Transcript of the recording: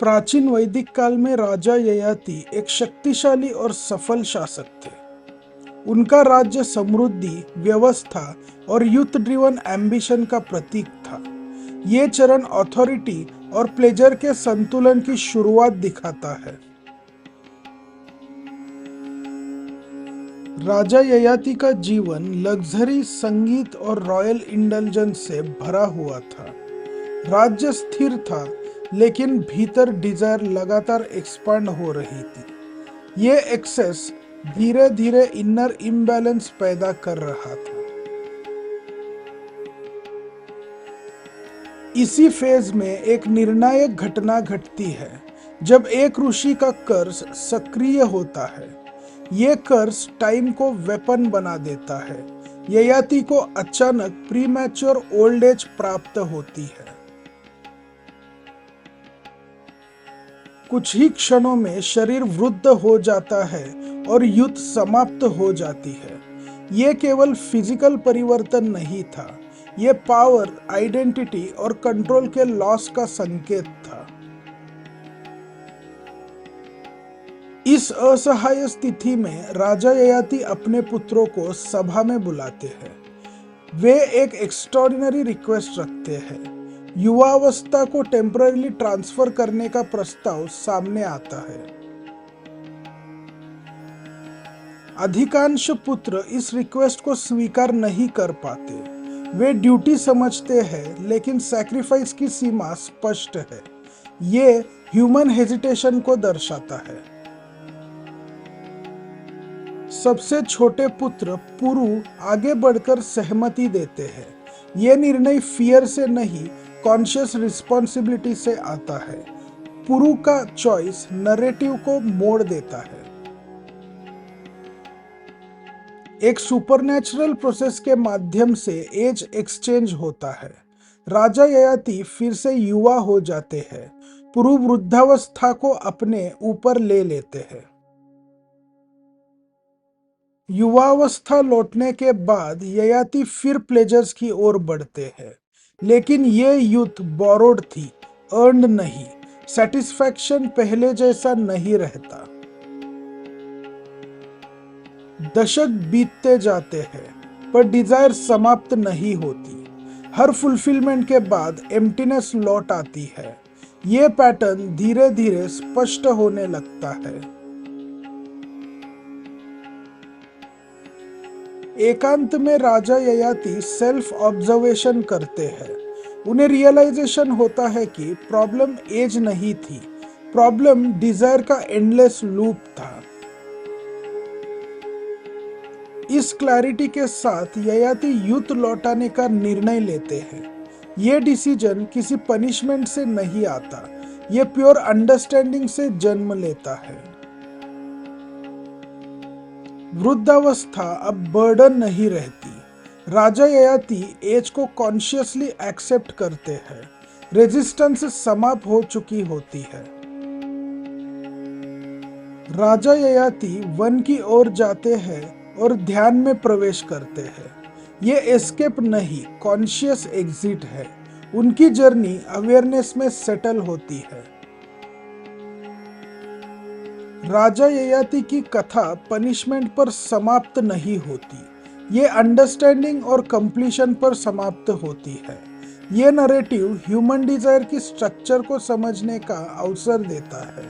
प्राचीन वैदिक काल में राजा ययाति एक शक्तिशाली और सफल शासक थे। उनका राज्य समृद्धि, व्यवस्था और यूथ ड्रिवन एम्बिशन का प्रतीक था। ये चरण अथॉरिटी और प्लेजर के संतुलन की शुरुआत दिखाता है। राजा ययाति का जीवन लग्जरी, संगीत और रॉयल इंडल्जेंस से भरा हुआ था। राज्य स्थिर था, लेकिन भीतर डिजायर लगातार एक्सपांड हो रही थी। ये एक्सेस धीरे धीरे इनर इम्बैलेंस पैदा कर रहा था। इसी फेज में एक निर्णायक घटना घटती है, जब एक ऋषि का कर्स सक्रिय होता है। ये कर्स टाइम को वेपन बना देता है। ययाति को अचानक प्रीमैच्योर ओल्ड एज प्राप्त होती है। कुछ ही क्षणों में शरीर वृद्ध हो जाता है और यूथ समाप्त हो जाती है। ये केवल फिजिकल परिवर्तन नहीं था, ये पावर, आइडेंटिटी और कंट्रोल के लॉस का संकेत था। इस असहाय स्थिति में राजा ययाति अपने पुत्रों को सभा में बुलाते हैं। वे एक एक्स्ट्रॉर्डिनरी रिक्वेस्ट रखते हैं। युवावस्था को टेम्पररी ट्रांसफर करने का प्रस्ताव सामने आता है। अधिकांश पुत्र इस रिक्वेस्ट को स्वीकार नहीं कर पाते। वे ड्यूटी समझते हैं, लेकिन सैक्रिफाइस की सीमा स्पष्ट है। ये ह्यूमन हेजिटेशन को दर्शाता है। सबसे छोटे पुत्र पुरु आगे बढ़कर सहमति देते हैं। ये निर्णय फियर से नहीं, कॉन्शियस रिस्पॉन्सिबिलिटी से आता है। पुरु का चॉइस नरेटिव को मोड़ देता है। एक सुपरनैचुरल प्रोसेस के माध्यम से एज एक्सचेंज होता है। राजा ययाति फिर से युवा हो जाते हैं। पुरु वृद्धावस्था को अपने ऊपर ले लेते हैं। युवावस्था लौटने के बाद ययाति फिर प्लेजर्स की ओर बढ़ते हैं, लेकिन ये यूथ बोरोड थी, अर्न्ड नहीं। सेटिस्फैक्शन पहले जैसा नहीं रहता। दशक बीतते जाते हैं, पर डिजायर समाप्त नहीं होती। हर फुलफिलमेंट के बाद एम्प्टीनेस लौट आती है। ये पैटर्न धीरे धीरे स्पष्ट होने लगता है। एकांत में राजा ययाति सेल्फ ऑब्जर्वेशन करते हैं। उन्हें रियलाइजेशन होता है कि प्रॉब्लम एज नहीं थी, प्रॉब्लम डिजायर का एंडलेस लूप था। इस क्लैरिटी के साथ ययाति यूथ लौटाने का निर्णय लेते हैं। ये डिसीजन किसी पनिशमेंट से नहीं आता, ये प्योर अंडरस्टैंडिंग से जन्म लेता है। वृद्धावस्था अब बर्डन नहीं रहती। राजा ययाति एज को कॉन्शियसली एक्सेप्ट करते हैं। रेजिस्टेंस समाप्त हो चुकी होती है। राजा ययाति वन की ओर जाते हैं और ध्यान में प्रवेश करते हैं। ये एस्केप नहीं, कॉन्शियस एग्जिट है। उनकी जर्नी अवेयरनेस में सेटल होती है। राजा ययाति की कथा पनिशमेंट पर समाप्त नहीं होती, ये अंडरस्टैंडिंग और कंप्लीशन पर समाप्त होती है। ये नैरेटिव ह्यूमन डिजायर की स्ट्रक्चर को समझने का अवसर देता है।